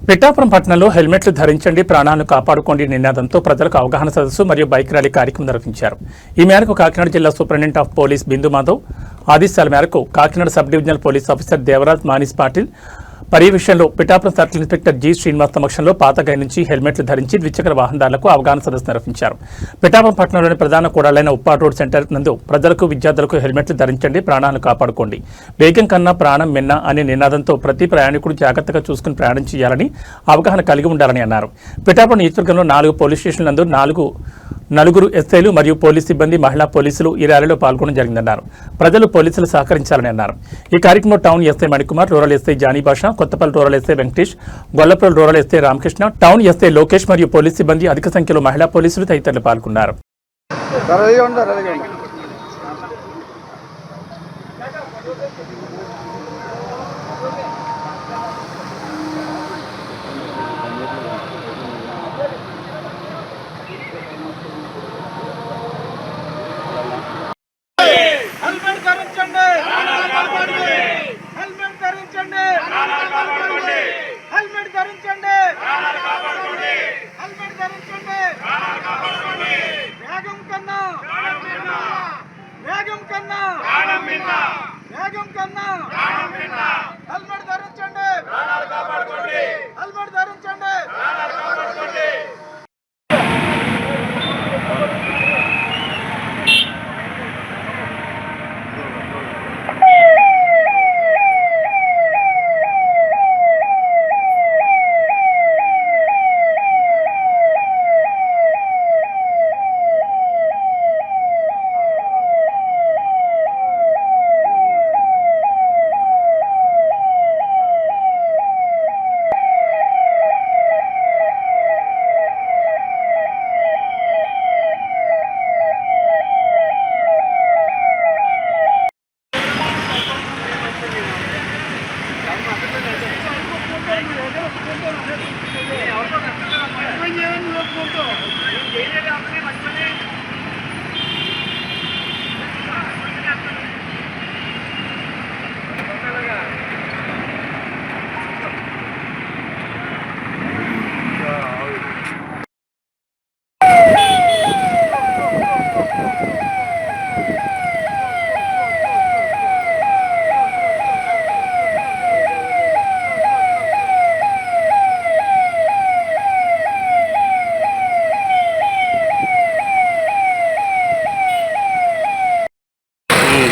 పిఠాపురం పట్టణంలో హెల్మెట్లు ధరించండి, ప్రాణాలను కాపాడుకోండి నినాదంతో ప్రజలకు అవగాహన సదస్సు మరియు బైక్ ర్యాలీ కార్యక్రమం నిర్వహించారు. ఈ మేరకు కాకినాడ జిల్లా superintendent of police Bindu Madhav ఆదేశాల మేరకు Kakinada sub divisional police officer Devaraj Manish Patil పర్యవేక్షణలో Pithapuram circle inspector G Srinivas సమక్షంలో పాతగాయ నుంచి హెల్మెట్లు ధరించి ద్విచక్ర వాహనదారులకు అవగాహన సదస్సు నిర్వహించారు. పిఠాపురం పట్టణంలోని ప్రధాన కూడలైన ఉప్పాడు రోడ్ సెంటర్ నందు ప్రజలకు, విద్యార్థులకు హెల్మెట్లు ధరించండి, ప్రాణాలను కాపాడుకోండి, వేగం కన్నా ప్రాణం మిన్న అనే నినాదంతో ప్రతి ప్రయాణికుడు జాగ్రత్తగా చూసుకుని ప్రయాణం చేయాలని, అవగాహన కలిగి ఉండాలని అన్నారు. పిఠాపురం నియోజకవర్గంలో 4 పోలీస్ స్టేషన్ల నందు నలుగురు ఎస్ఐలు మరియు పోలీస్ సిబ్బంది, మహిళా పోలీసులు ఈ ర్యాలీలో పాల్గొనడం జరిగిందన్నారు. ప్రజలు పోలీసులు సహకరించాలని అన్నారు. ఈ కార్యక్రమంలో town SI Manikumar, rural SI Jani Basha, Kothapalli rural SI Venkatesh, Gollapalli rural SI Ramakrishna, town SI Lokesh మరియు పోలీస్ సిబ్బంది, అధిక సంఖ్యలో మహిళా పోలీసులు తదితరులు పాల్గొన్నారు.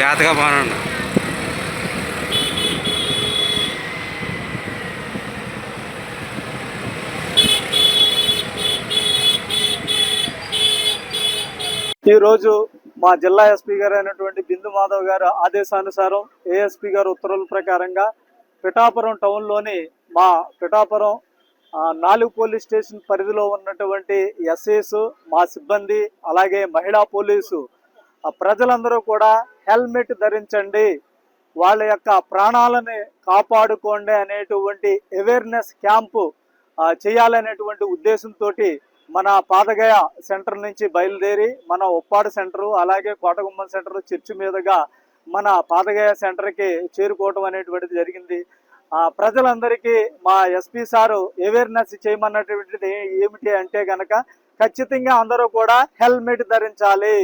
జాతగా బాగుండు. ఈరోజు మా జిల్లా ఎస్పీ గారు అయినటువంటి బిందు మాధవ్ గారు ఆదేశానుసారం ఏఎస్పీ గారు ఉత్తర్వుల ప్రకారంగా పిఠాపురం టౌన్లోని మా పిఠాపురం 4 పోలీస్ స్టేషన్ పరిధిలో ఉన్నటువంటి ఎస్ఐస్, మా సిబ్బంది, అలాగే మహిళా పోలీసు ప్రజలందరూ కూడా హెల్మెట్ ధరించండి, వాళ్ళ యొక్క ప్రాణాలని కాపాడుకోండి అనేటువంటి అవేర్నెస్ క్యాంపు చేయాలనేటువంటి ఉద్దేశంతో మన పాతగయ సెంటర్ నుంచి బయలుదేరి మన ఉప్పాడు సెంటరు, అలాగే కోటగుమ్మం సెంటర్, చర్చి మీదుగా మన పాతగయ సెంటర్కి చేరుకోవటం అనేటువంటిది జరిగింది. ప్రజలందరికీ మా ఎస్పీ సారు అవేర్నెస్ చేయమన్నటువంటిది ఏమిటి అంటే కనుక ఖచ్చితంగా అందరూ కూడా హెల్మెట్ ధరించాలి.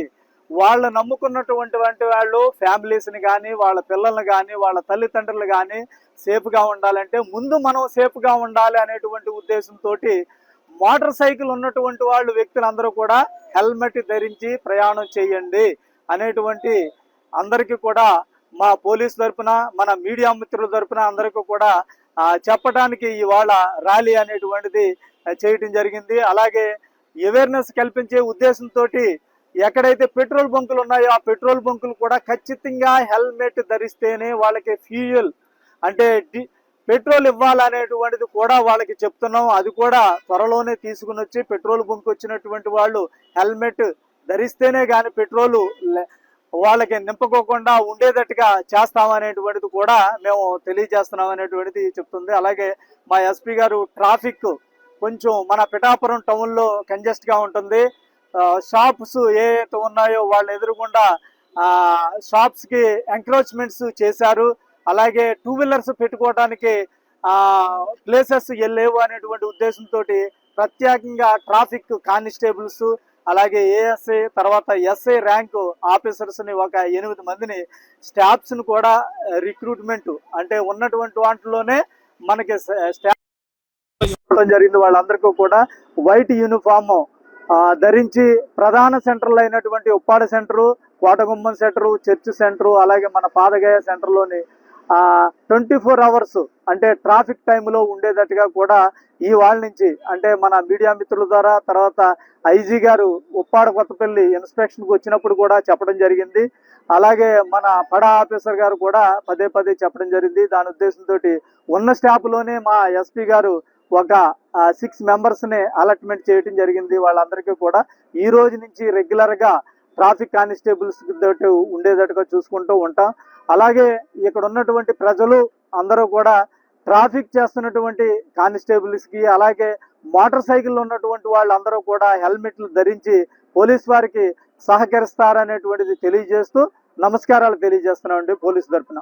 వాళ్ళు నమ్ముకున్నటువంటి వాళ్ళు ఫ్యామిలీస్ని కానీ, వాళ్ళ పిల్లల్ని కానీ, వాళ్ళ తల్లిదండ్రులు కానీ సేఫ్గా ఉండాలంటే ముందు మనం సేఫ్గా ఉండాలి అనేటువంటి ఉద్దేశంతో మోటార్ సైకిల్ ఉన్నటువంటి వాళ్ళు వ్యక్తులందరూ కూడా హెల్మెట్ ధరించి ప్రయాణం చేయండి అనేటువంటి అందరికీ కూడా మా పోలీస్ తరఫున, మన మీడియా మిత్రుల తరఫున అందరికీ కూడా చెప్పడానికి ఇవాళ ర్యాలీ అనేటువంటిది చేయటం జరిగింది. అలాగే అవేర్నెస్ కల్పించే ఉద్దేశంతో ఎక్కడైతే పెట్రోల్ బంకులు ఉన్నాయో ఆ పెట్రోల్ బంకులు కూడా ఖచ్చితంగా హెల్మెట్ ధరిస్తేనే వాళ్ళకి ఫ్యూయల్ అంటే పెట్రోల్ ఇవ్వాలనేటువంటిది కూడా వాళ్ళకి చెప్తున్నాం. అది కూడా త్వరలోనే తీసుకుని వచ్చి పెట్రోల్ బంక్ వచ్చినటువంటి వాళ్ళు హెల్మెట్ ధరిస్తేనే కానీ పెట్రోలు వాళ్ళకి నింపుకోకుండా ఉండేటట్టుగా చేస్తామనేటువంటిది కూడా మేము తెలియజేస్తున్నాం అనేటువంటిది చెప్తుంది. అలాగే మా ఎస్పీ గారు ట్రాఫిక్ కొంచెం మన పిఠాపురం టౌన్లో కంజెస్ట్గా ఉంటుంది. షాప్స్ ఏవైతే ఉన్నాయో వాళ్ళ ఎదురుగుండా షాప్స్కి ఎంక్రోచ్మెంట్స్ చేశారు. అలాగే 2 వీలర్స్ పెట్టుకోవడానికి ప్లేసెస్ వెళ్ళేవు అనేటువంటి ఉద్దేశంతో ప్రత్యేకంగా ట్రాఫిక్ కానిస్టేబుల్స్ అలాగే ఏఎస్ఐ తర్వాత ఎస్ఐ ర్యాంకు ఆఫీసర్స్ని ఒక 8 మందిని స్టాఫ్స్ని కూడా రిక్రూట్మెంట్ అంటే ఉన్నటువంటి వాటిలోనే మనకి స్టాఫ్ జరిగింది. వాళ్ళందరికీ కూడా వైట్ యూనిఫామ్ ధరించి ప్రధాన సెంటర్లు అయినటువంటి Uppada centre, Kotagummam centre, church centre అలాగే మన పాదగయ సెంటర్లోని 24 అవర్స్ అంటే ట్రాఫిక్ టైంలో ఉండేటట్టుగా కూడా ఈ వాళ్ళ నుంచి అంటే మన మీడియా మిత్రుల ద్వారా తర్వాత ఐజీ గారు ఉప్పాడ కొత్తపల్లి ఇన్స్పెక్షన్కి వచ్చినప్పుడు కూడా చెప్పడం జరిగింది. అలాగే మన పడా ఆఫీసర్ గారు కూడా పదే చెప్పడం జరిగింది. దాని ఉద్దేశంతో ఉన్న స్టాఫ్లోనే మా ఎస్పీ గారు ఒక 6 మెంబర్స్ని అలాట్మెంట్ చేయడం జరిగింది. వాళ్ళందరికీ కూడా ఈ రోజు నుంచి రెగ్యులర్గా ట్రాఫిక్ కానిస్టేబుల్స్ తోటి ఉండేటట్టుగా చూసుకుంటూ ఉంటాం. అలాగే ఇక్కడ ఉన్నటువంటి ప్రజలు అందరూ కూడా ట్రాఫిక్ చేస్తున్నటువంటి కానిస్టేబుల్స్కి అలాగే మోటార్ సైకిల్ ఉన్నటువంటి వాళ్ళందరూ కూడా హెల్మెట్లు ధరించి పోలీస్ వారికి సహకరిస్తారనేటువంటిది తెలియజేస్తూ నమస్కారాలు తెలియజేస్తున్నామండి పోలీసు తరఫున.